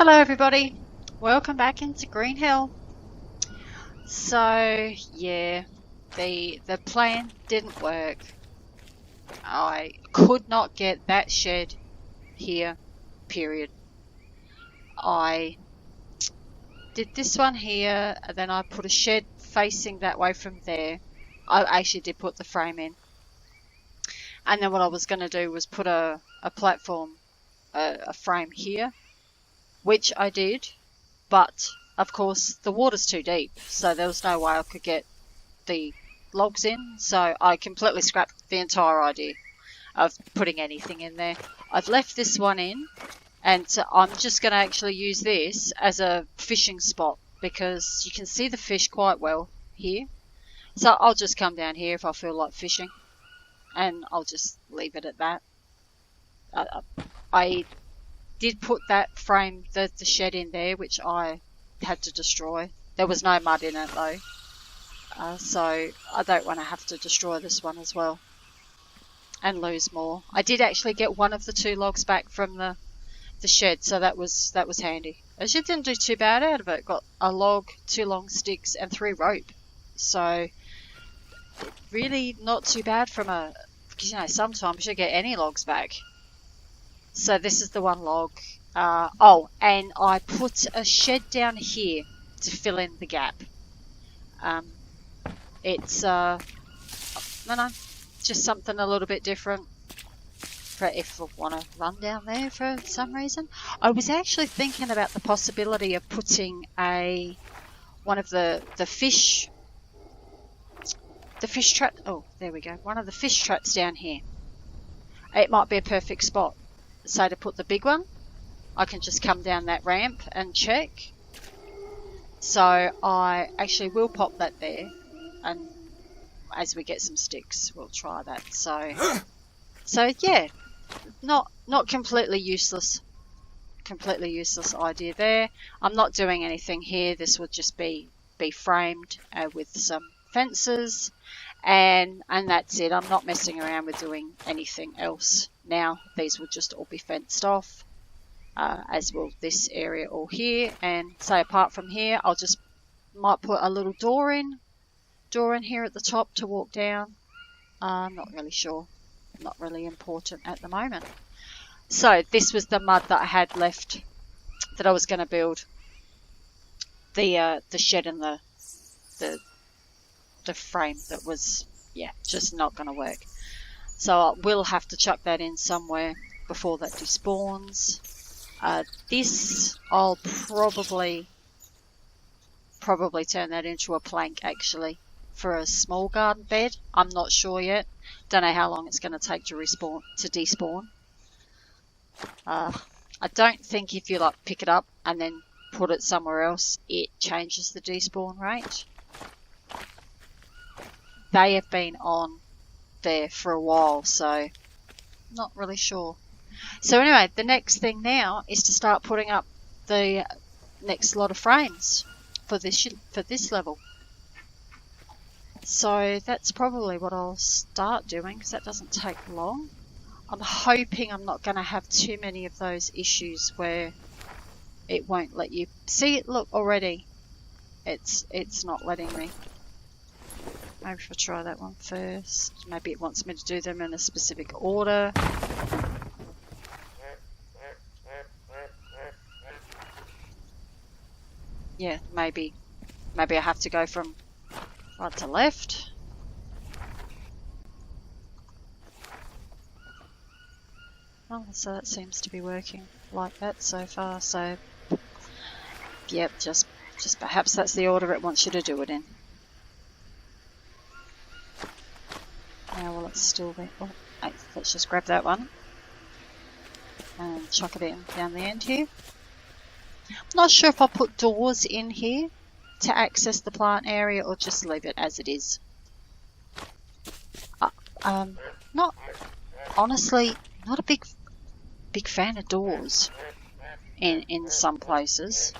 Hello everybody, welcome back into Green Hill. So yeah, the plan didn't work. I could not get that shed here, period. I did this one here, and then I put a shed facing that way from there. I actually did put the frame in. And then what I was going to do was put a platform, a frame here, which I did, but of course the water's too deep, so there was no way I could get the logs in, so I completely scrapped the entire idea of putting anything in there. I've left this one in, and I'm just going to actually use this as a fishing spot because you can see the fish quite well here. So I'll just come down here if I feel like fishing, and I'll just leave it at that. I did put that frame, the shed in there, which I had to destroy. There was no mud in it though, so I don't want to have to destroy this one as well and lose more. I did actually get one of the 2 logs back from the shed, so that was handy. I actually didn't do too bad out of it. Got a log, 2 long sticks, and 3 rope. So really not too bad from because you know sometimes you get any logs back. So this is the 1 log. Oh, and I put a shed down here to fill in the gap. It's just something a little bit different for if I want to run down there for some reason. I was actually thinking about the possibility of putting one of the fish trap. Oh, there we go. One of the fish traps down here. It might be a perfect spot. So to put the big one, I can just come down that ramp and check. So I actually will pop that there, and as we get some sticks, we'll try that. So yeah, not completely useless. Completely useless idea there. I'm not doing anything here. This would just be framed with some fences, and that's it. I'm not messing around with doing anything else now. These will just all be fenced off, as will this area all here. And say apart from here, I'll just might put a little door in here at the top to walk down. I'm not really sure. Not really important at the moment. So this was the mud that I had left that I was going to build the shed and the frame that was just not going to work. So I will have to chuck that in somewhere before that despawns. This I'll probably turn that into a plank actually for a small garden bed. I'm not sure yet. Don't know how long it's going to take to despawn. I don't think if you pick it up and then put it somewhere else, it changes the despawn rate. They have been on there for a while, so not really sure. So anyway, the next thing now is to start putting up the next lot of frames for this level. So that's probably what I'll start doing, because that doesn't take long. I'm hoping I'm not going to have too many of those issues where it won't let you see it. Look, already it's not letting me. Maybe if I try that one first. Maybe it wants me to do them in a specific order. Yeah, maybe I have to go from right to left. Oh, so that seems to be working like that so far. So, yep, just perhaps that's the order it wants you to do it in. Now, will it still be? Oh, let's just grab that one and chuck it in down the end here. I'm not sure if I'll put doors in here to access the plant area or just leave it as it is. Honestly, not a big fan of doors in some places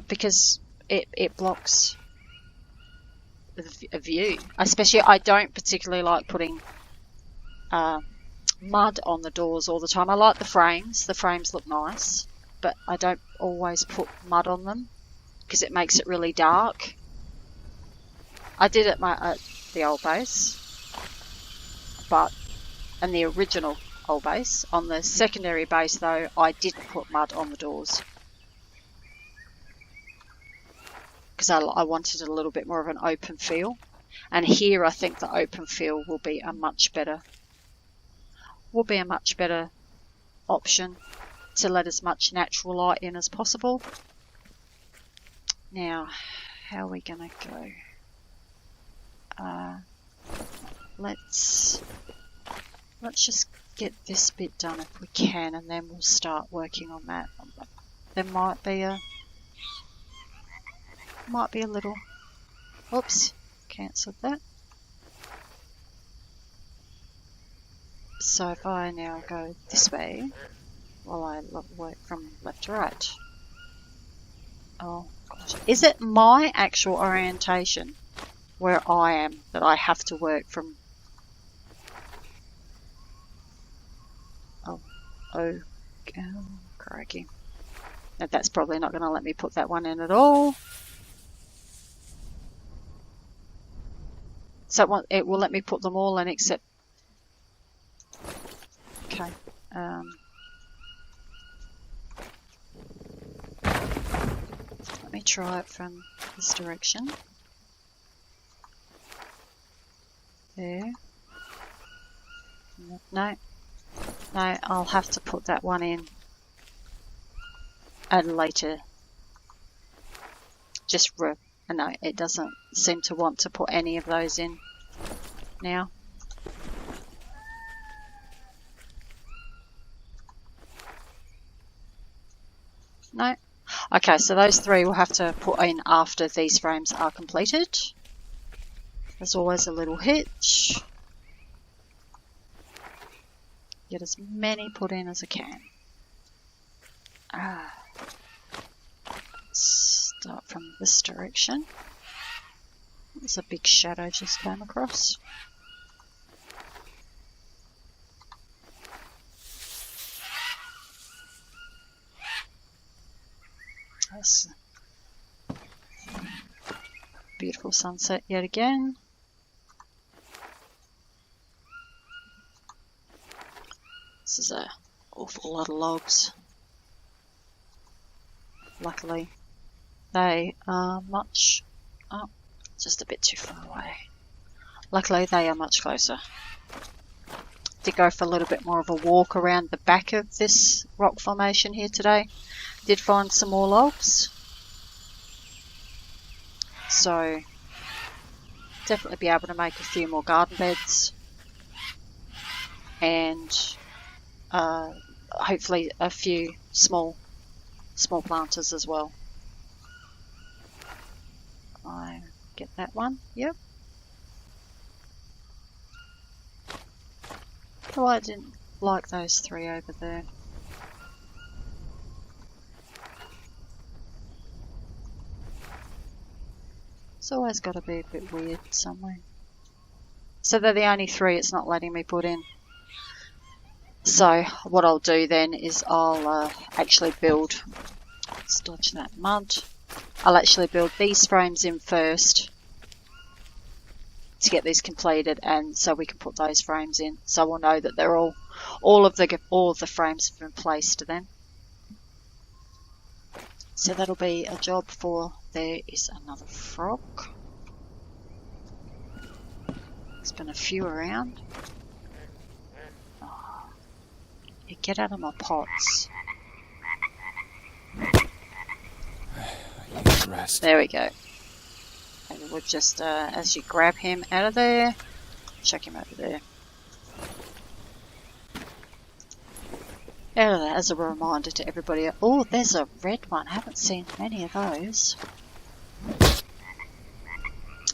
because it blocks a view. Especially, I don't particularly like putting mud on the doors all the time. I like the frames. The frames look nice, but I don't always put mud on them because it makes it really dark. I did at the old base, and the original old base. On the secondary base though, I didn't put mud on the doors because I wanted a little bit more of an open feel. And here I think the open feel will be a much better option to let as much natural light in as possible. Now, how are we gonna go? Let's just get this bit done if we can, and then we'll start working on that. There might be a little. Oops, cancelled that. So if I now go this way, while I work from left to right. Oh gosh, is it my actual orientation where I am that I have to work from? Oh, crikey. Now that's probably not going to let me put that one in at all. So it will let me put them all in except... Okay. Let me try it from this direction. There. No, I'll have to put that one in at a later. No, it doesn't seem to want to put any of those in now. No. Okay, so those three we'll have to put in after these frames are completed. There's always a little hitch. Get as many put in as I can. Let's start from this direction. There's a big shadow just came across. That's beautiful sunset yet again. This is an awful lot of logs. Luckily, they are just a bit too far away. Luckily, they are much closer. Did go for a little bit more of a walk around the back of this rock formation here today. Did find some more logs. So, definitely be able to make a few more garden beds. And hopefully a few small planters as well. I get that one, yep. Oh, I didn't like those three over there. It's always got to be a bit weird somewhere. So they're the only three it's not letting me put in. So what I'll do then is I'll actually build, let's dodge that mud, I'll actually build these frames in first to get these completed, and so we can put those frames in, so we'll know that they're all of the frames have been placed then. So that'll be a job for... There is another frog. There's been a few around. Oh, you get out of my pots. Rest. There we go. And we'll just, as you grab him out of there, chuck him over there. Out of there, as a reminder to everybody. Oh, there's a red one. I haven't seen many of those.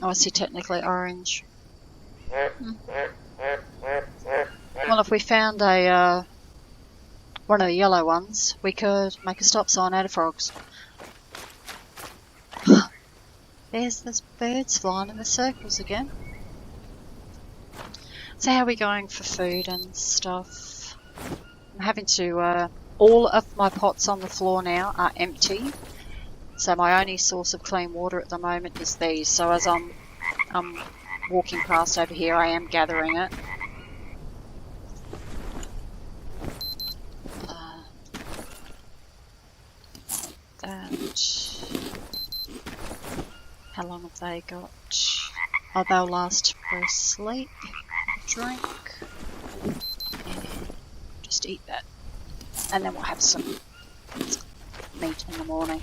Oh, I see technically orange. Well, if we found a one of the yellow ones, we could make a stop sign out of frogs. There's those birds flying in the circles again. So how are we going for food and stuff? I'm having to all of my pots on the floor now are empty. So my only source of clean water at the moment is these. So as I'm walking past over here, I am gathering it. How long have they got? Oh, they'll last for a sleep, drink, and just eat that. And then we'll have some meat in the morning.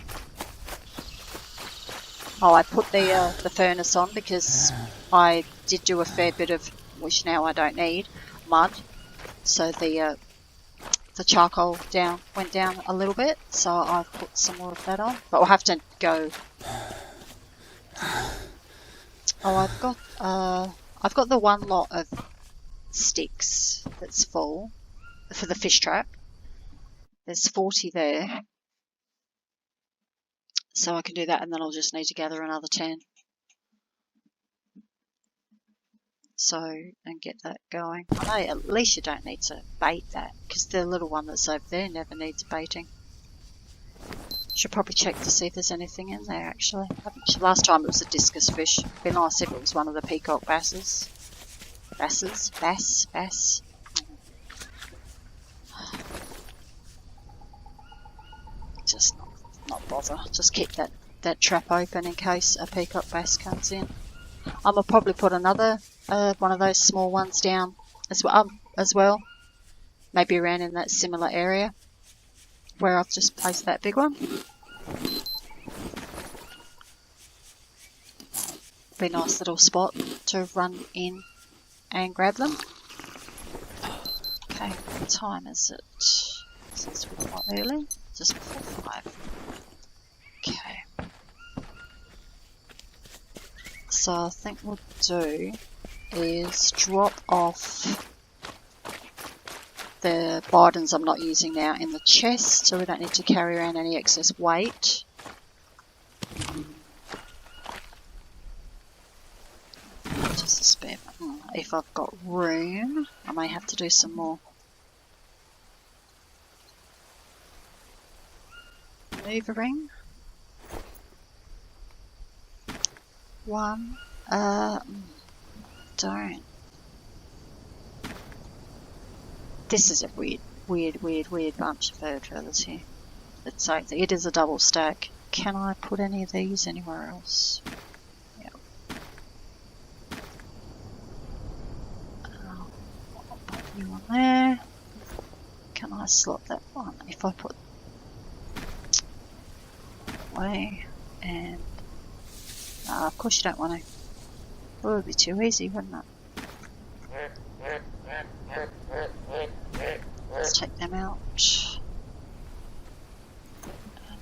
Oh, I put the furnace on because I did do a fair bit of, which now I don't need, mud. So the charcoal went down a little bit, so I've put some more of that on. But we'll have to go. Oh, I've got the one lot of sticks that's full for the fish trap. There's 40 there. So I can do that, and then I'll just need to gather another 10. So, and get that going. I know at least you don't need to bait that, because the little one that's over there never needs baiting. Should probably check to see if there's anything in there, actually. Last time it was a discus fish. It'd be nice if it was one of the peacock basses. Bass. Just not bother. Just keep that trap open in case a peacock bass comes in. I'll probably put another one of those small ones down as well. Maybe around in that similar area where I've just placed that big one. Be a nice little spot to run in and grab them. Okay, what time is it? Since we're quite early, just before 5. Okay. So I think what we'll do is drop off the bidons I'm not using now in the chest, so we don't need to carry around any excess weight. Just a spare one. If I've got room, I may have to do some more maneuvering. One, don't. This is a weird bunch of bird feathers here. It is a double stack. Can I put any of these anywhere else? Yep. I'll put you on there. Can I slot that one? If I put away and of course you don't want to. It would be too easy, wouldn't it? Let's take them out.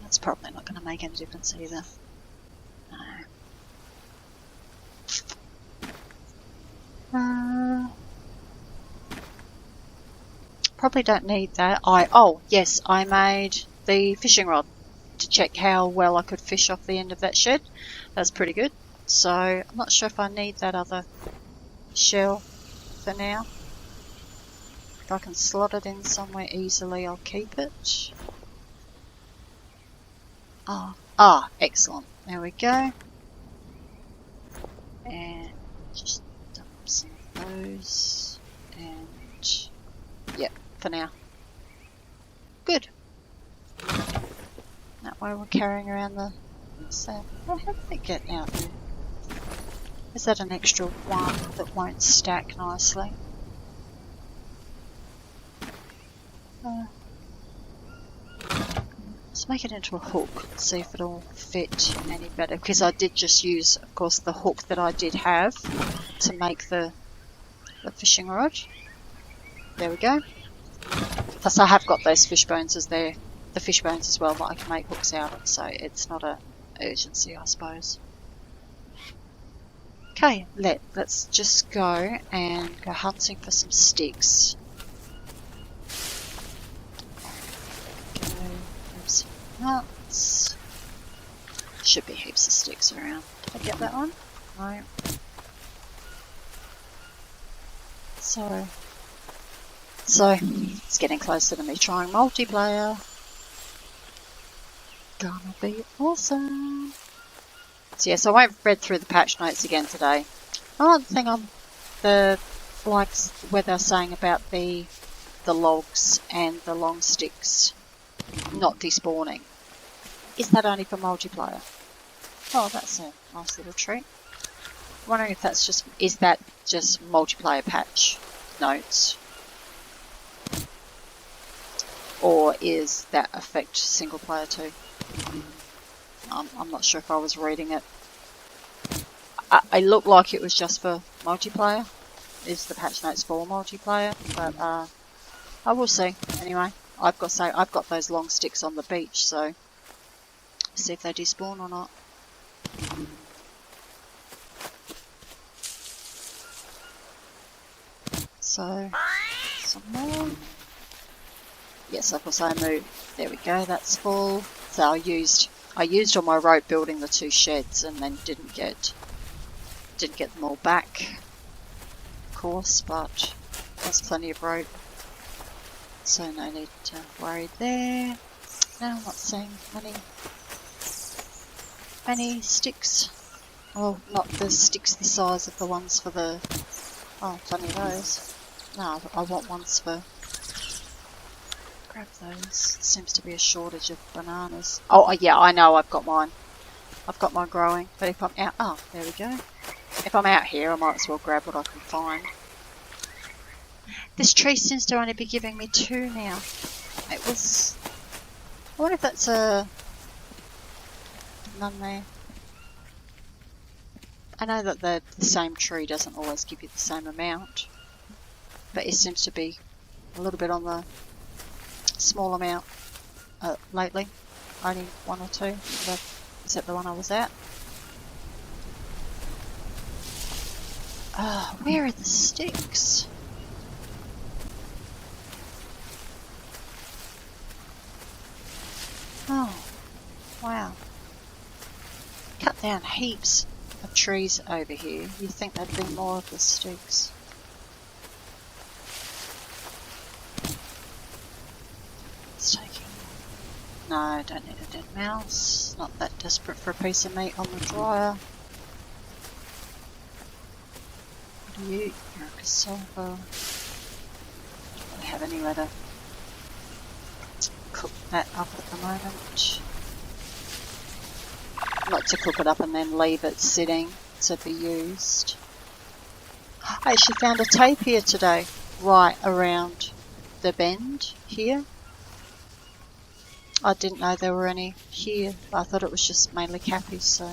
That's probably not going to make any difference either. No. Probably don't need that. Oh yes, I made the fishing rod to check how well I could fish off the end of that shed. That's pretty good. So I'm not sure if I need that other shell for now. If I can slot it in somewhere easily, I'll keep it. Excellent. There we go. And just dump some of those. And yep, for now. Good. That way we're carrying around the sand. How did they get out there? Is that an extra one that won't stack nicely? Let's make it into a hook, see if it'll fit any better, because I did just use, of course, the hook that I did have to make the fishing rod. There we go. Plus I have got those fish bones the fish bones as well that I can make hooks out of, so it's not a urgency, I suppose. Okay, let's just go and go hunting for some sticks. Go grab some nuts. Should be heaps of sticks around. Did I get that one? No. So So it's getting closer to me trying multiplayer. Gonna be awesome. So yeah, so I read through the patch notes again today. Another thing on the likes where they're saying about the logs and the long sticks not despawning. Is that only for multiplayer? Oh, that's a nice little treat. I'm wondering if that's just, is that just multiplayer patch notes? Or is that affect single player too? I'm not sure if I was reading it. It looked like it was just for multiplayer. Is the patch notes for multiplayer? But I will see. Anyway, I've got those long sticks on the beach, so see if they despawn or not. So some more. Yes, of course I moved. There we go. That's full. So I used all my rope building the 2 sheds, and then didn't get them all back, of course, but there's plenty of rope, so no need to worry there. Now I'm not seeing many sticks. Well, not the sticks the size of the ones for the... Oh, plenty of those. No, I want ones for... Grab those. Seems to be a shortage of bananas. Oh yeah, I know, I've got mine. I've got mine growing, but if I'm out... Oh, there we go. If I'm out here, I might as well grab what I can find. This tree seems to only be giving me 2 now. It was... I wonder if that's a... None there. I know that the same tree doesn't always give you the same amount, but it seems to be a little bit on the small amount lately. Only 1 or 2. Is that the one I was at? Where are the sticks? Oh, wow. Cut down heaps of trees over here. You'd think there'd be more of the sticks. It's taking... No, I don't need a dead mouse. Not that desperate for a piece of meat on the dryer. What do you eat? You're a cassava. Don't really have anywhere to cook that up at the moment. Not to cook it up and then leave it sitting to be used. I actually found a tapir today, right around the bend here. I didn't know there were any here. I thought it was just mainly cappies, so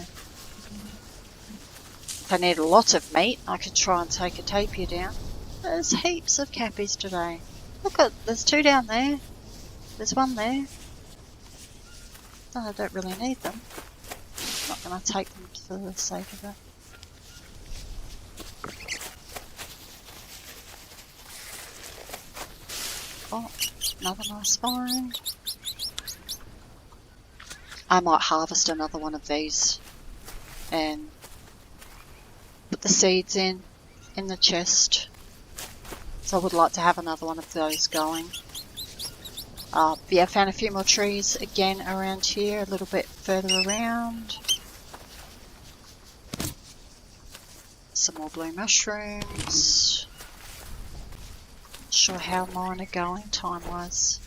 if I need a lot of meat, I could try and take a tapir down. There's heaps of cappies today. Look at, there's 2 down there. There's 1 there. No, I don't really need them. I'm not going to take them for the sake of it. Oh, another nice find. I might harvest another one of these and put the seeds in the chest. So I would like to have another one of those going. Yeah, I found a few more trees again around here, a little bit further around. Some more blue mushrooms. Not sure how mine are going time-wise.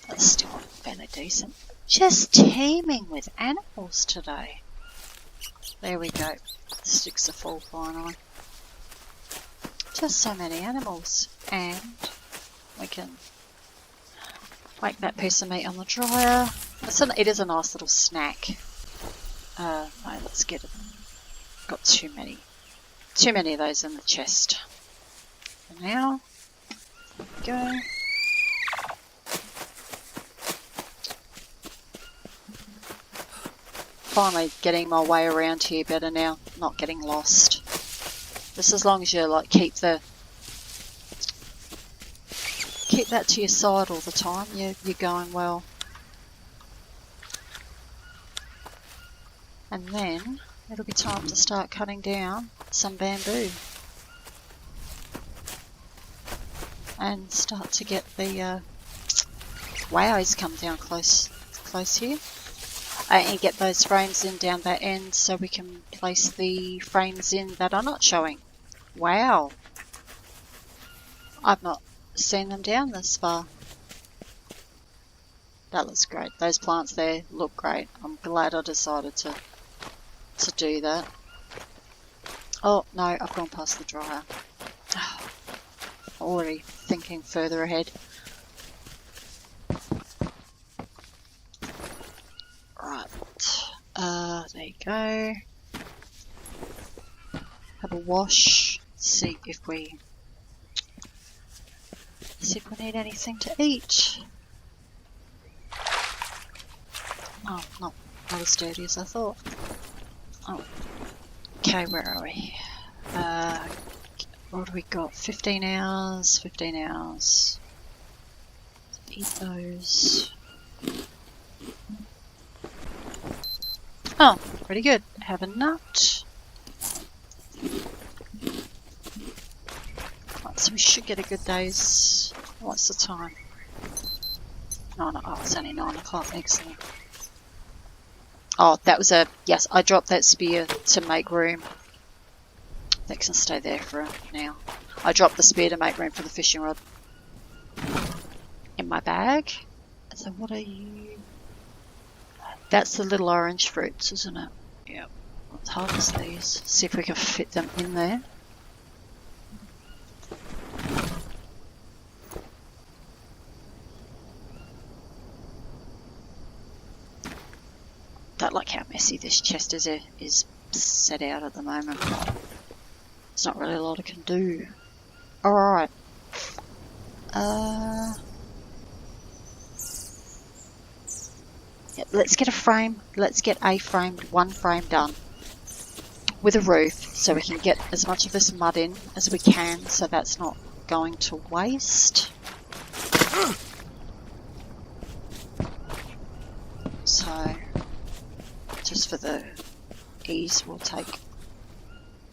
That's still fairly decent. Just teeming with animals today. There we go. The sticks are full finally. Just so many animals. And we can make that piece of meat on the dryer. It is a nice little snack. No, let's get it. Got too many of those in the chest. For now, there we go. Finally getting my way around here better now, not getting lost. Just as long as you like keep that to your side all the time, you're going well. And then it'll be time to start cutting down some bamboo. and start to get the wows come down close here. And get those frames in down that end so we can place the frames in that are not showing. Wow. I've not seen them down this far. That looks great. Those plants there look great. I'm glad I decided to do that. Oh no, I've gone past the dryer. Already thinking further ahead. Right. There you go. Have a wash. See if we need anything to eat. Oh, not as dirty as I thought. Oh. Okay, where are we? What do we got? 15 hours, 15 hours. Eat those. Oh, pretty good. Have a nut. Right, so we should get a good day's... What's the time? 9, oh, it's only 9 o'clock. Excellent. Oh, that was a... Yes, I dropped that spear to make room. That can stay there for now. I dropped the spear to make room for the fishing rod. In my bag. So what are you... That's the little orange fruits, isn't it? Yep. Let's harvest these. See if we can fit them in there. Don't like how messy this chest is set out at the moment. There's not really a lot I can do. Alright. Yep, let's get a frame. Let's get one frame done. With a roof, so we can get as much of this mud in as we can, so that's not going to waste. So, just for the ease, we'll take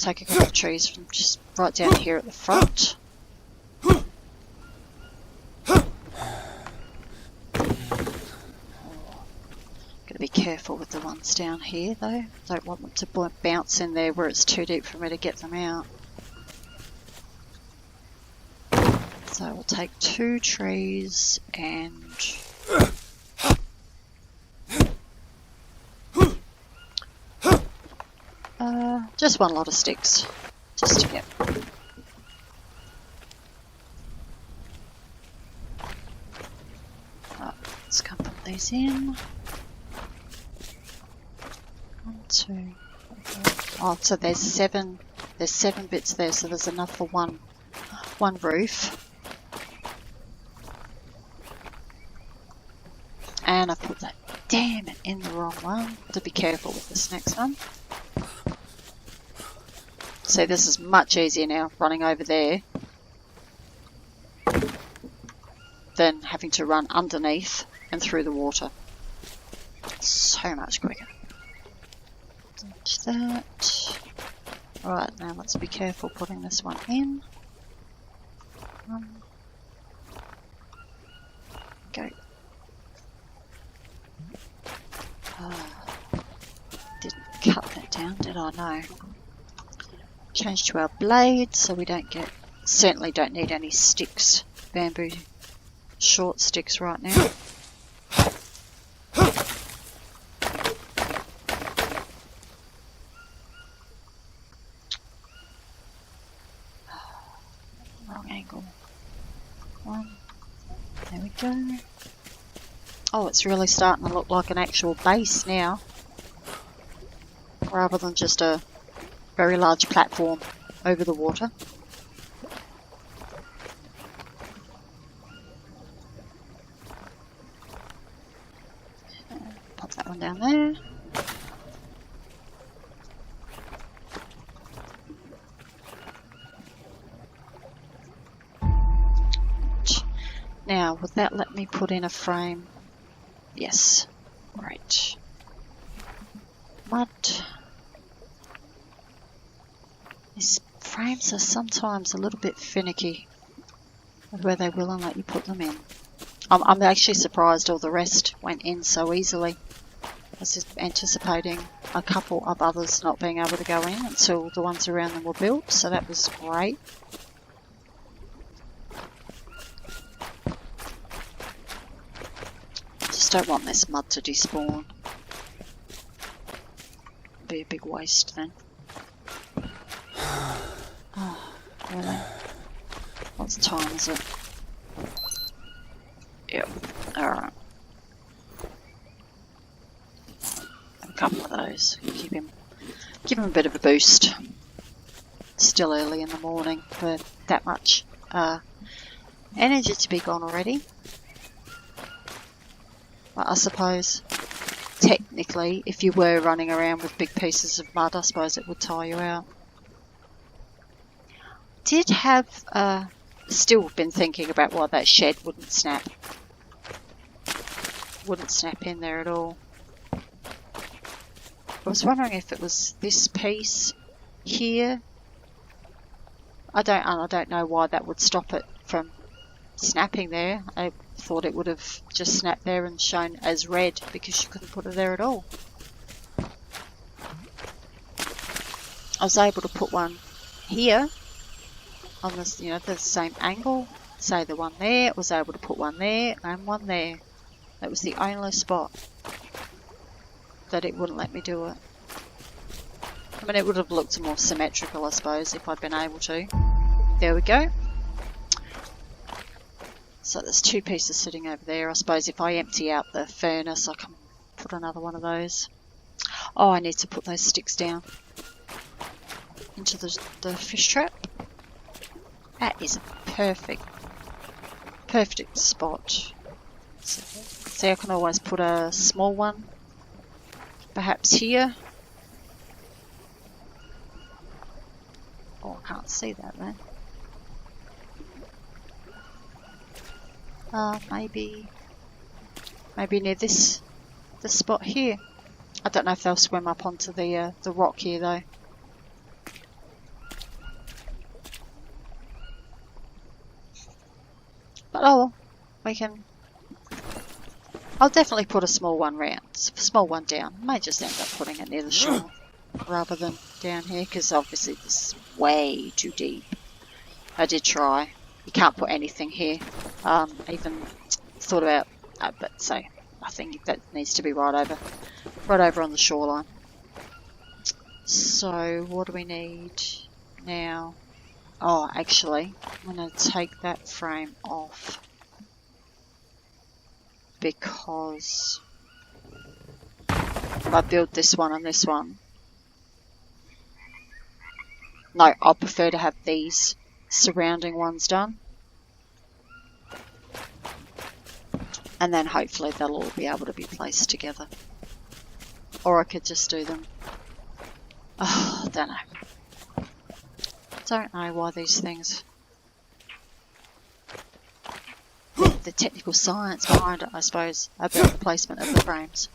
a couple of trees from just right down here at the front. Gotta be careful with the ones down here though. Don't want them to bounce in there where it's too deep for me to get them out. So we'll take 2 trees and just one lot of sticks, just to get. Right, let's come put these in. 1, 2. Oh, so there's 7. There's 7 bits there, so there's enough for one roof. And I put that, damn it, in the wrong one. To be careful with this next one. So this is much easier now, running over there, than having to run underneath and through the water. So much quicker. Touch that. Alright, now let's be careful putting this one in. Go. Didn't cut that down, did I? No. Change to our blade so we don't get, certainly don't need any sticks, bamboo short sticks right now. Wrong angle. 1. There we go. Oh, it's really starting to look like an actual base now, rather than just a very large platform over the water. Pop that one down there. Now, would that let me put in a frame? Yes. Great. Mud. These frames are sometimes a little bit finicky. where they will and let you put them in. I'm actually surprised all the rest went in so easily. I was just anticipating a couple of others not being able to go in until the ones around them were built, so that was great. Just don't want this mud to despawn. Be a big waste then. Oh, really? What time is it? Yep, alright. A couple of those. Give him a bit of a boost. Still early in the morning, but that much energy to be gone already. But I suppose, technically, if you were running around with big pieces of mud, I suppose it would tire you out. Did have still been thinking about why that shed wouldn't snap in there at all. I was wondering if it was this piece here. I don't know why that would stop it from snapping there. I thought it would have just snapped there and shown as red because you couldn't put it there at all. I was able to put one here on this, the same angle. Say the one there, I was able to put one there and one there. That was the only spot that it wouldn't let me do it. I mean, it would have looked more symmetrical, I suppose, if I'd been able to. There we go. So there's two pieces sitting over there. I suppose if I empty out the furnace, I can put another one of those. Oh, I need to put those sticks down into the fish trap. That is a perfect spot. So I can always put a small one, perhaps here. Oh, I can't see that then. Maybe near this spot here. I don't know if they'll swim up onto the rock here though. But oh well, we can. I'll definitely put a small one down. May just end up putting it near the shore rather than down here because obviously this is way too deep. I did try. You can't put anything here. Even thought about, but so I think that needs to be right over on the shoreline. So what do we need now? Oh, actually, I'm going to take that frame off because if I build this one and this one, no, I'll prefer to have these surrounding ones done. And then hopefully they'll all be able to be placed together. Or I could just do them. Oh, I don't know. Don't know why these things. The technical science behind it, I suppose, about the placement of the frames.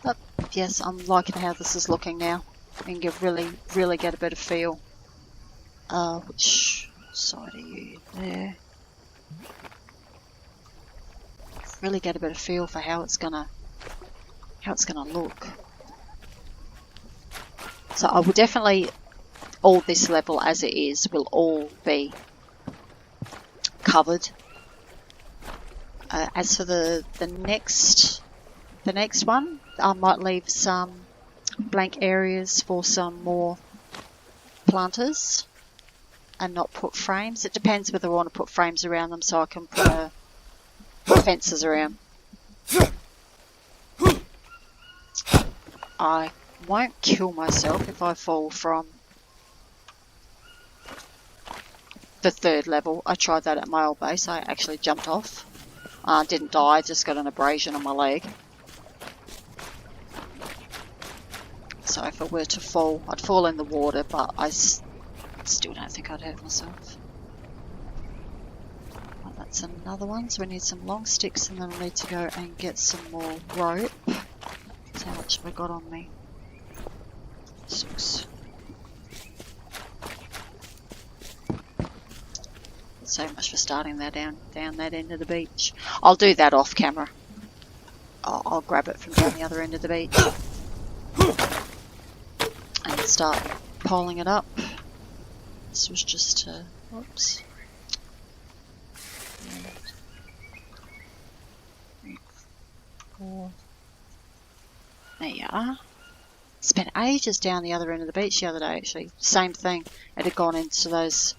But yes, I'm liking how this is looking now. You can really get a better feel. Which side are you? There. Really get a better feel for how it's gonna look. So I will definitely, all this level as it is will all be covered. As for the next one, I might leave some blank areas for some more planters and not put frames. It depends whether I want to put frames around them so I can put fences around. I won't kill myself if I fall from the 3rd level. I tried that at my old base. I actually jumped off. Didn't die, just got an abrasion on my leg. So if I were to fall, I'd fall in the water, but I still don't think I'd hurt myself. Well, That's another one, so we need some long sticks, and then we'll need to go and get some more rope. So how much have I got on me? 6. So much for starting that down that end of the beach. I'll do that off camera. I'll grab it from down the other end of the beach and start piling it up. This was just whoops. 4. There you are. Spent ages down the other end of the beach the other day, actually. Same thing. It had gone into those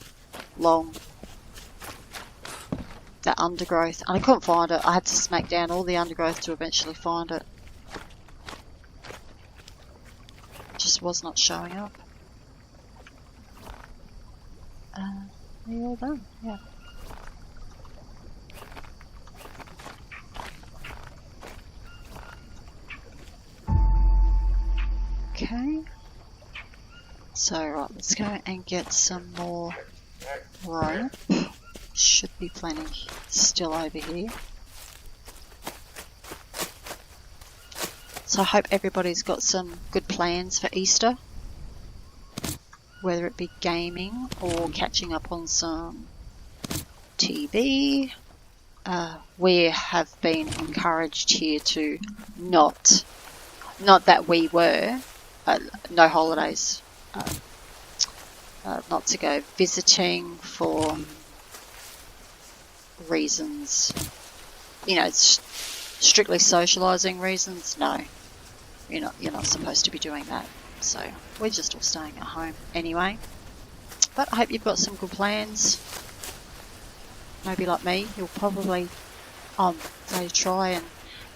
long, that undergrowth, and I couldn't find it. I had to smack down all the undergrowth to eventually find it. It just was not showing up. Are you all done? Yeah. Okay. So, right, let's go and get some more rope. Should be plenty still over here. So I hope everybody's got some good plans for Easter. Whether it be gaming or catching up on some TV. We have been encouraged here to not that we were, no holidays, not to go visiting for reasons, you know, strictly socialising reasons. No, you're not supposed to be doing that. So we're just all staying at home anyway. But I hope you've got some good plans. Maybe like me, you'll probably they try and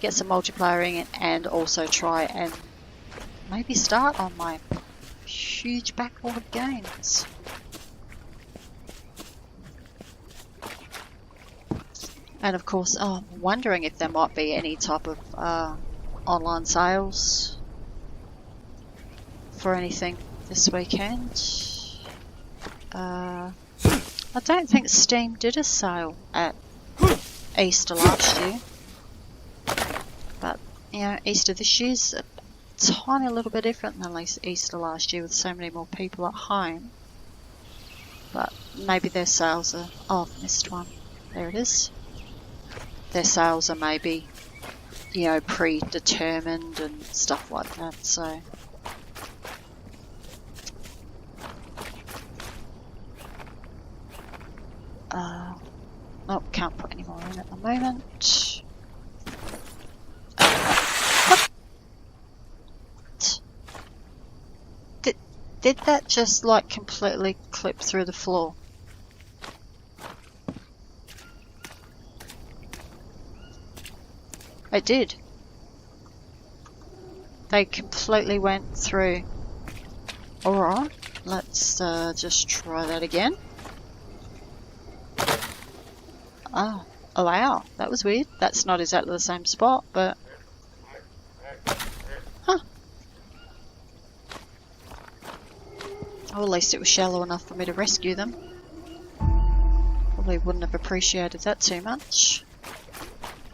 get some multiplayer in, and also try and maybe start on my huge backlog of games. And of course, I'm wondering if there might be any type of online sales for anything this weekend. I don't think Steam did a sale at Easter last year. But, you know, Easter this year's a tiny little bit different than Easter last year with so many more people at home. But maybe their sales are... Oh, I've missed one. There it is. Their sales are maybe, you know, predetermined and stuff like that, so... Oh, can't put any more in at the moment. What? Did that just, like, completely clip through the floor? It did. They completely went through. Alright, let's just try that again. Oh, wow, that was weird. That's not exactly the same spot, but... Huh. Oh, at least it was shallow enough for me to rescue them. Probably wouldn't have appreciated that too much.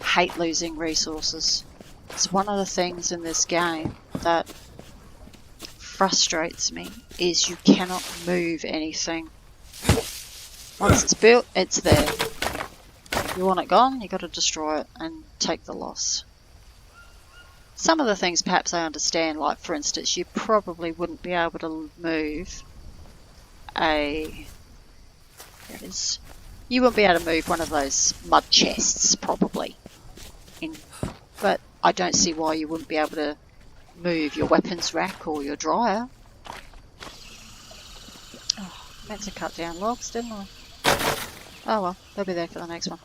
Hate losing resources. It's one of the things in this game that frustrates me, is you cannot move anything. Once it's built, it's there. You want it gone, you got to destroy it and take the loss. Some of the things perhaps I understand, like for instance, you probably wouldn't be able to move there it is. You wouldn't be able to move one of those mud chests, probably. But I don't see why you wouldn't be able to move your weapons rack or your dryer. Oh, meant to cut down logs, didn't I? Oh well, they'll be there for the next one.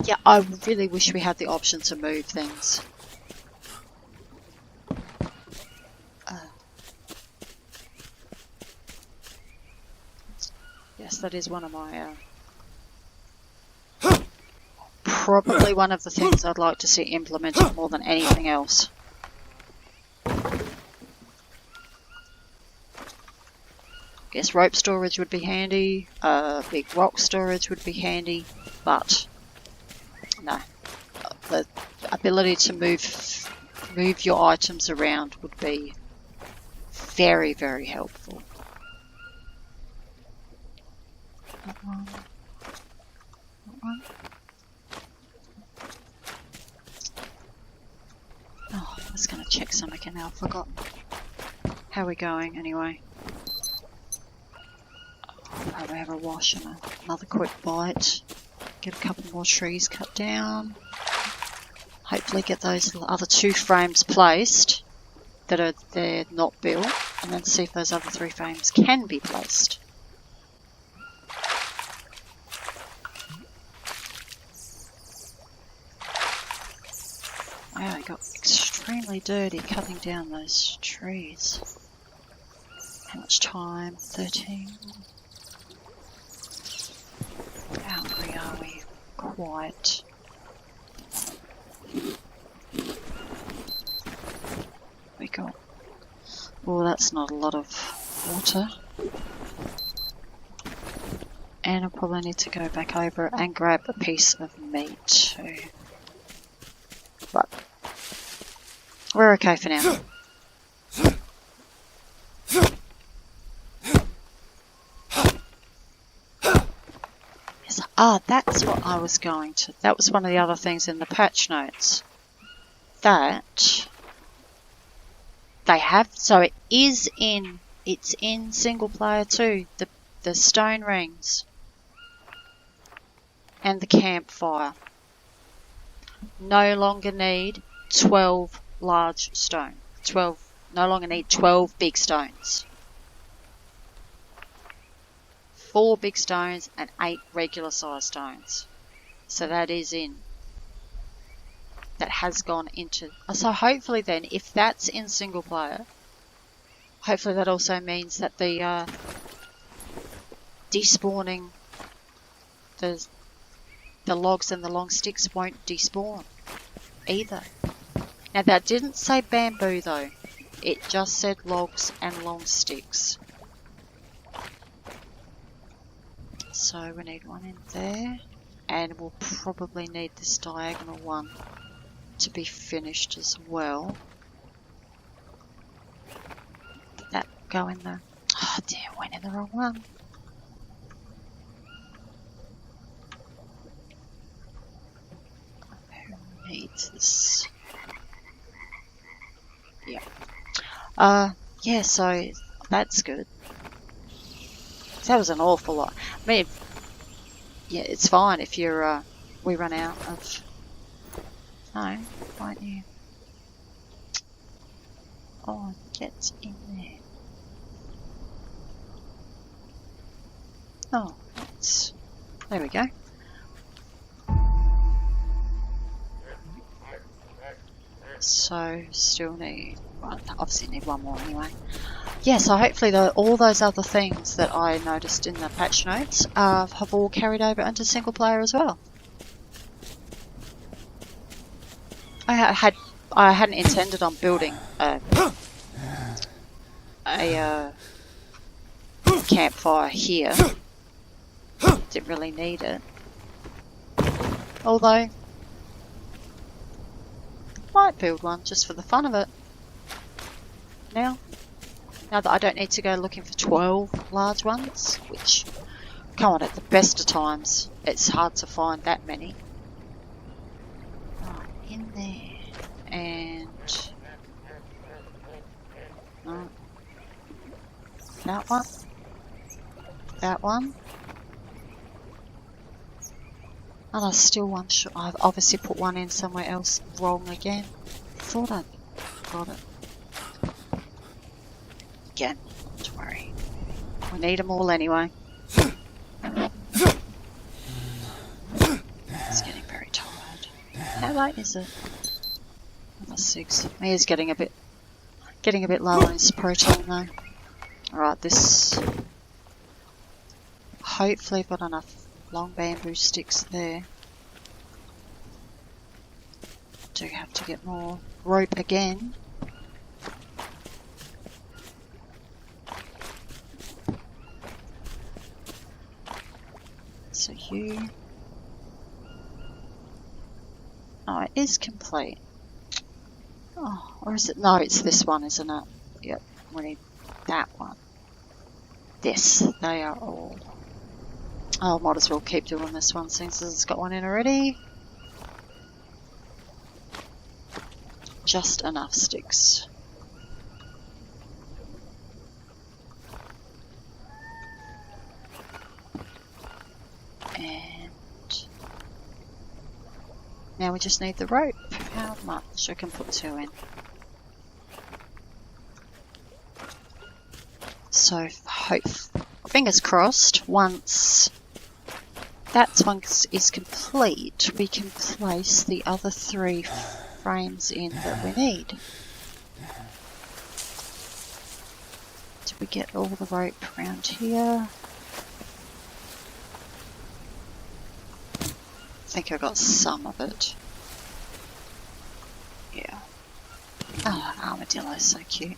Yeah, I really wish we had the option to move things. Yes, that is one of my... probably one of the things I'd like to see implemented more than anything else. guess rope storage would be handy, big rock storage would be handy, but no. The ability to move your items around would be very, very helpful. That one. That one. Oh, I was going to check something and now I've forgotten. How are we going anyway? I'll probably have a wash and another quick bite. Get a couple more trees cut down. Hopefully get those other 2 frames placed that are there not built, and then see if those other 3 frames can be placed. Wow, I got extremely dirty cutting down those trees. How much time? 13. How hungry are we? Quite. We got. Oh, that's not a lot of water. And I'll probably need to go back over and grab a piece of meat too. But we're okay for now. Yes, that's what I was going to. That was one of the other things in the patch notes. That they have, so it's in single player too, the stone rings and the campfire no longer need 12 large stone. No longer need 12 big stones. 4 big stones and 8 regular size stones. So that is in. That has gone into. So hopefully then, if that's in single player, hopefully that also means that the despawning, the logs and the long sticks won't despawn either. Now that didn't say bamboo though. It just said logs and long sticks. So we need one in there, and we'll probably need this diagonal one to be finished as well. Did that go in the... Oh dear, went in the wrong one. Who needs this? Yeah. Yeah, so that's good. That was an awful lot. I mean, yeah, it's fine if you're, we run out of... No, won't you? Oh, get in there. Oh, that's... There we go. So, still need... Well, obviously need one more anyway. Yeah, so hopefully all those other things that I noticed in the patch notes have all carried over into single player as well. I hadn't intended on building a campfire here. Didn't really need it. Although, might build one just for the fun of it. Now that I don't need to go looking for 12 large ones, which, come on, at the best of times, it's hard to find that many. Right, in there, and no, that one, and I still one short. I've obviously put one in somewhere else wrong again. Thought I'd got it. Again, don't worry. We need them all anyway. It's getting very tired. How late is it? Another 6. He is getting a bit low on his protein though. Alright, this... Hopefully I've got enough long bamboo sticks there. Do have to get more rope again. So you... Oh, it is complete. Oh, or is it? No, it's this one, isn't it? Yep, we need that one. This, they are all. Oh, might as well keep doing this one since it's got one in already. Just enough sticks. And now we just need the rope. How much? I can put 2 in. So, fingers crossed, once that one is complete, we can place the other 3 frames in that we need. Did we get all the rope around here? I think I got some of it. Yeah. Oh, an armadillo, so cute.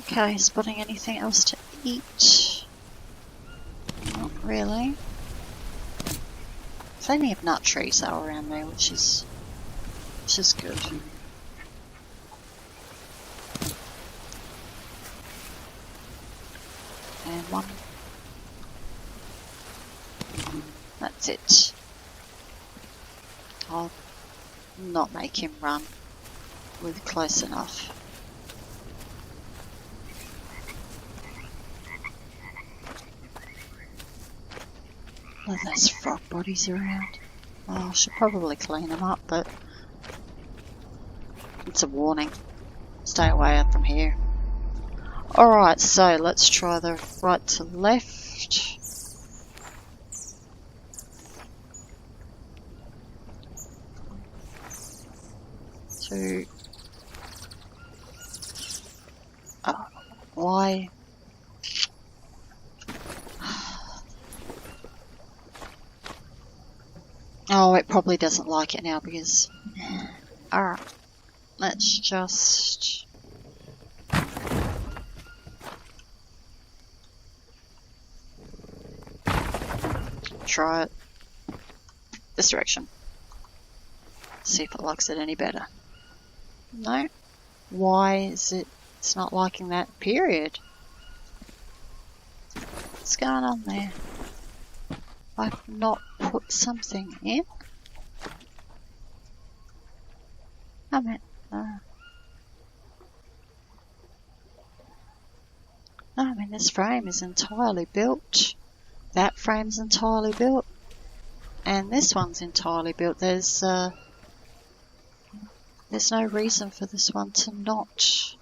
Okay, spotting anything else to eat? Not really. Plenty of nut trees though around there, which is good. And one. That's it. I'll not make him run. We're close enough. Oh, there's frog bodies around. Oh, I should probably clean them up, but it's a warning. Stay away from here. Alright, so let's try the right to left. Two. Oh, why? Oh, it probably doesn't like it now because... Alright, let's just... try it this direction. See if it likes it any better. No? Why is it... it's not liking that period? What's going on there? I've not put something in. I mean, no, I mean this frame is entirely built. That frame's entirely built, and this one's entirely built. There's no reason for this one to not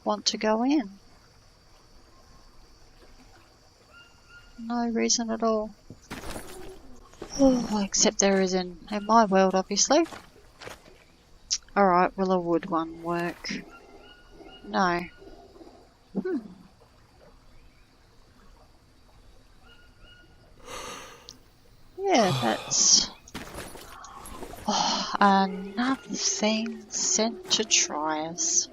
want to go in. No reason at all. Oh, except there is in my world, obviously. Alright, will a wood one work? No. Yeah, that's... Oh, another thing sent to try us.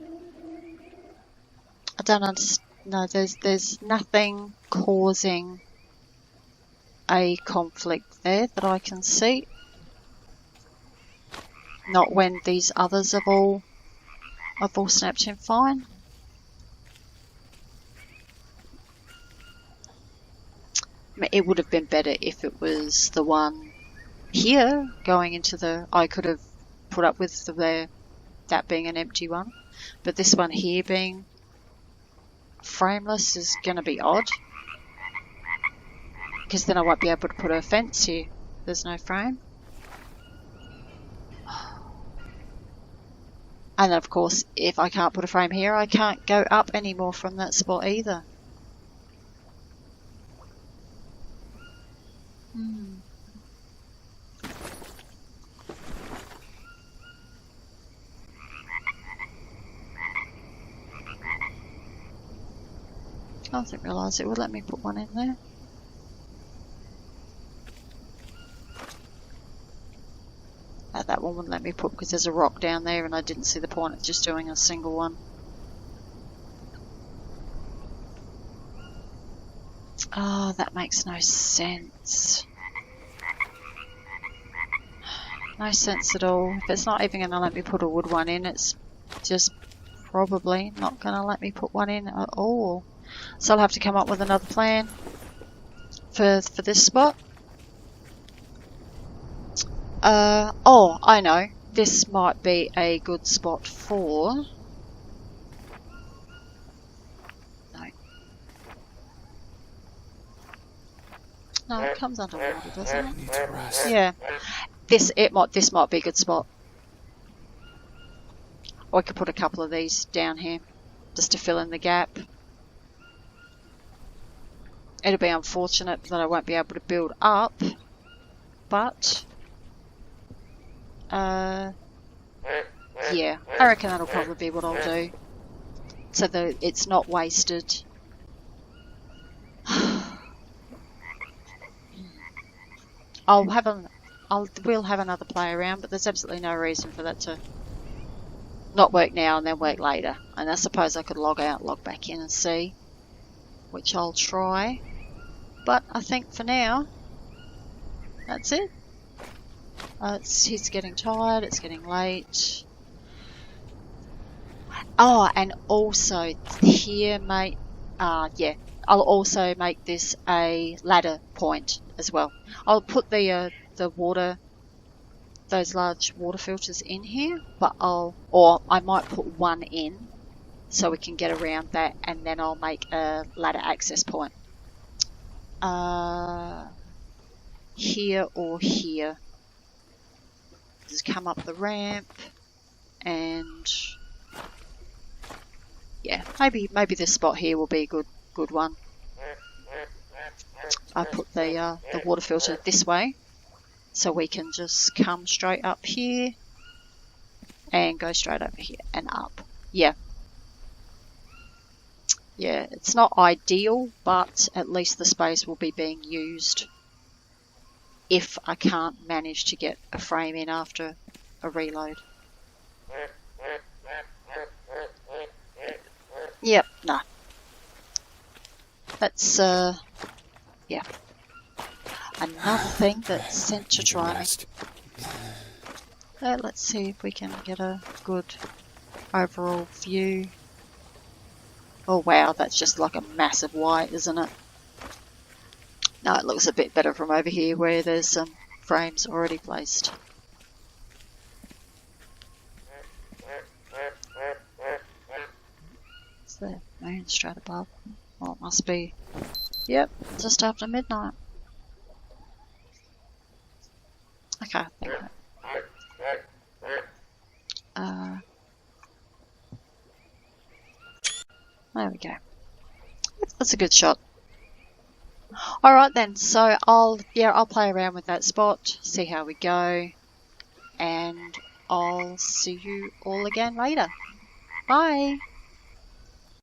I don't understand. No, there's nothing causing a conflict there that I can see. Not when these others have all snapped in fine. I mean, it would have been better if it was the one here going into the... I could have put up with that being an empty one, but this one here being frameless is going to be odd, because then I won't be able to put a fence here. There's no frame. And then of course, if I can't put a frame here, I can't go up anymore from that spot either. I didn't realise it would let me put one in there. that one wouldn't let me put because there's a rock down there and I didn't see the point of just doing a single one. Oh, that makes no sense. No sense at all. If it's not even going to let me put a wood one in, it's just probably not going to let me put one in at all. So I'll have to come up with another plan for this spot. Oh, I know. This might be a good spot for... No. No, it comes underwater, doesn't it? Yeah. This might be a good spot. Or I could put a couple of these down here just to fill in the gap. It'll be unfortunate that I won't be able to build up, but yeah, I reckon that'll probably be what I'll do, so that it's not wasted. We'll have another play around, but there's absolutely no reason for that to not work now and then work later. And I suppose I could log out, log back in and see, which I'll try. But I think for now, that's it. He's getting tired, it's getting late. Oh, and also here, mate, yeah, I'll also make this a ladder point as well. I'll put the water, those large water filters in here, but or I might put one in so we can get around that, and then I'll make a ladder access point. Here or here. Just come up the ramp, and yeah, maybe this spot here will be a good one. I put the water filter this way, so we can just come straight up here and go straight over here and up. Yeah. Yeah, it's not ideal, but at least the space will be being used if I can't manage to get a frame in after a reload. Yep, nah. That's, yeah. Another thing that's sent to try me. Let's see if we can get a good overall view. Oh wow, that's just like a massive white, isn't it? No, it looks a bit better from over here where there's some frames already placed. Is the moon straight above? Well, it must be, yep, just after midnight. Okay, I think there we go. That's a good shot. Alright then, so I'll play around with that spot, see how we go, and I'll see you all again later. Bye!